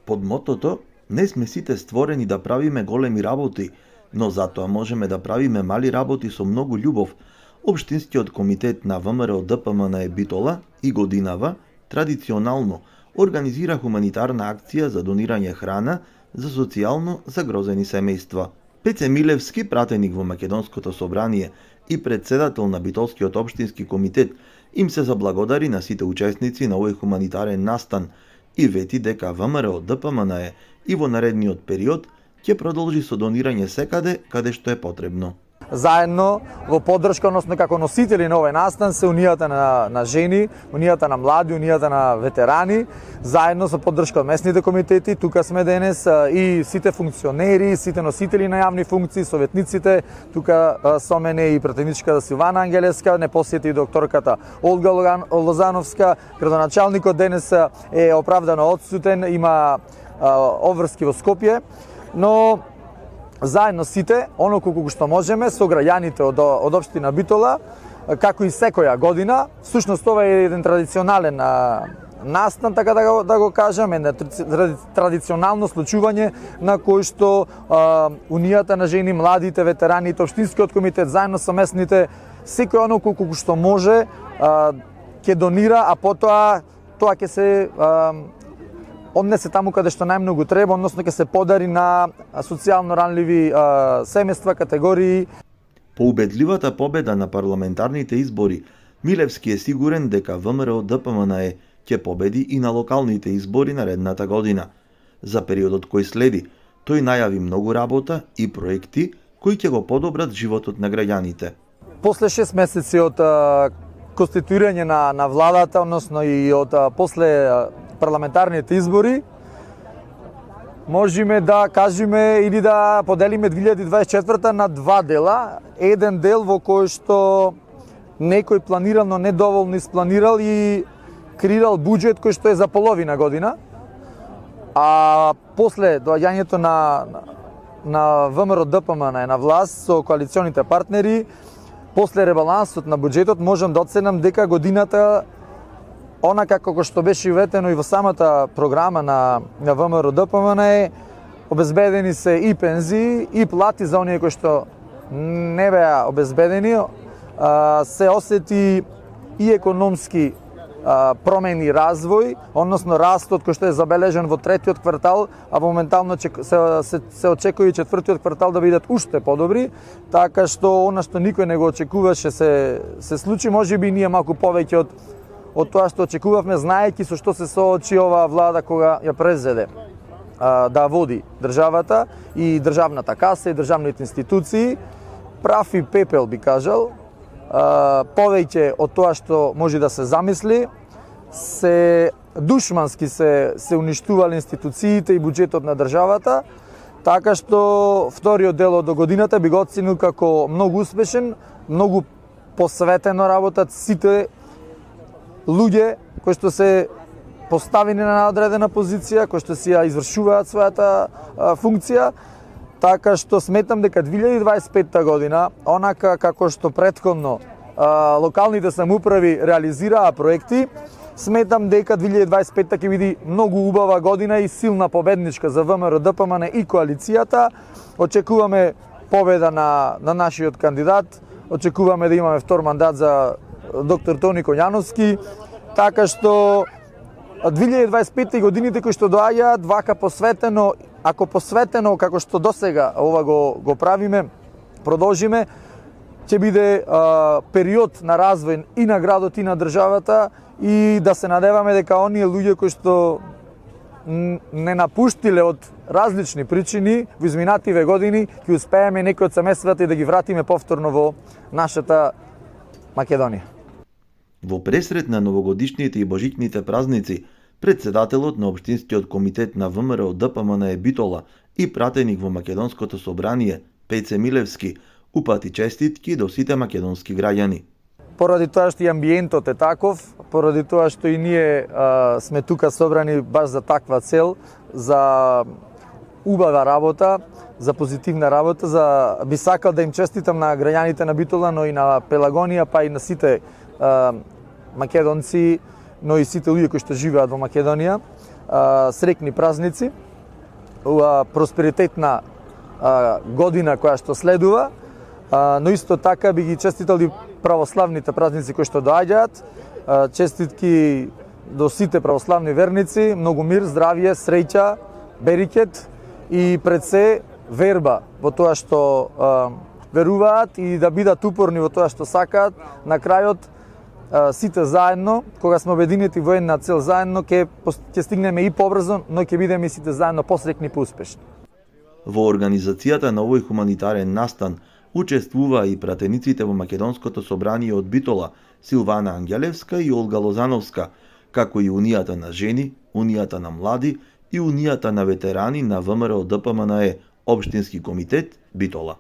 под мотото "Не сме сите створени да правиме големи работи, но затоа можеме да правиме мали работи со многу љубов", Општинскиот комитет на ВМРО ДПМН Битола и годинава традиционално организира хуманитарна акција за донирање храна за социјално загрозени семејства. Пеце Милевски, пратеник во Македонското собрание и председател на Битолскиот општински комитет, им се заблагодари на сите учесници на овој хуманитарен настан и вети дека ВМРО ДПМН и во наредниот период ќе продолжи со донирање секаде каде што е потребно. Заедно во поддршка, односно како носители на овој настан се унијата на жени, унијата на млади, унијата на ветерани, заедно со поддршка од местните комитети. Тука сме денес и сите функционери, сите носители на јавни функции, советниците, тука со мене и пратеничката Силвана Ангелеска, не посети докторката Олга Лозановска, градоначалникот денес е оправдано отсутен, има обврски во Скопје, но заедно сите, оно колку што можеме, со граѓаните од општина Битола, како и секоја година, всушност ова е еден традиционален настан, така да го кажам, едно традиционално случување на кој што унијата на жени, младите, ветераните, општинскиот комитет, заедно со местните, секој оно колку што може ќе донира, а потоа тоа ќе се однесе таму каде што најмногу треба, односно ќе се подари на социјално ранливи семејства, категории. По убедливата победа на парламентарните избори, Милевски е сигурен дека ВМРО ДПМН ќе победи и на локалните избори наредната година. За периодот кој следи, тој најави многу работа и проекти кои ќе го подобрат животот на граѓаните. После 6 месеци од конституирање на владата, односно и од после парламентарните избори, можеме да кажеме или да поделиме 2024 на два дела. Еден дел во кој што некој планирал, но недоволно испланирал и креирал буџет кој што е за половина година, а после доаѓањето на ВМРО ДПМН на власт со коалиционите партнери, после ребалансот на буџетот, можам да оценам дека годината, онака како што беше ветено и во самата програма на ВМРО ДПМН, обезбедени се и пензии и плати за оние кои што не беа обезбедени, се осети и економски промени и развој, односно растот кој што е забележен во третиот квартал, а моментално се очекува и четвртиот квартал да бидат уште подобри, така што она што никој не го очекуваше се случи, можеби ние малку повеќе од тоа што очекувавме, знаејќи со што се соочи оваа влада кога ја презеде да води државата и државната каса и државните институции. Прав и пепел би кажал, повеќе од тоа што може да се замисли, се душмански се уништувале институциите и буџетот на државата, така што вториот дел од годината би го оценил како многу успешен, многу посветено работат сите луѓе кои што се поставени на одредена позиција, кои што си ја извршуваат својата функција. Така што сметам дека 2025 година, онака како што претходно локалните самоуправи реализираа проекти, сметам дека 2025 ќе биде многу убава година и силна победничка за ВМРО ДПМН и коалицијата. Очекуваме победа на нашиот кандидат, очекуваме да имаме втор мандат за доктор Тони Коњановски, така што 2025 годините кои што доаѓаат вака посветено, ако посветено како што досега ова го правиме, продолжиме, ќе биде период на развој и на градот и на државата и да се надеваме дека оние луѓе кои што не напуштиле од различни причини во изминативе години, ќе успееме некои од семејствата и да ги вратиме повторно во нашата Македонија. Во пресрет на новогодишните и божичните празници, председателот на Општинскиот комитет на ВМРО ДПМН Битола и пратеник во Македонското собрание Пеце Милевски упати честитки до сите македонски граѓани. Поради тоа што и амбиентот е таков, поради тоа што и ние сме тука собрани баш за таква цел, за убава работа, за позитивна работа, би сакал да им честитам на граѓаните на Битола, но и на Пелагонија, па и на сите македонци, но и сите луѓе кои што живеат во Македонија, среќни празници, просперитетна година која што следува, но исто така би ги честитали православните празници кои што доаѓаат. Честитки до сите православни верници, многу мир, здравје, среќа, берикет и пред се верба во тоа што веруваат и да бидат упорни во тоа што сакаат. На крајот сите заедно, кога сме обединети во една цел заедно, ќе стигнеме и побрзо, но ќе бидеме и сите заедно посреќни и поуспешни. Во организацијата на овој хуманитарен настан учествува и пратениците во Македонското собрание од Битола, Силвана Ангелевска и Олга Лозановска, како и Унијата на жени, Унијата на млади и Унијата на ветерани на ВМРО ДПМНЕ, Општински комитет Битола.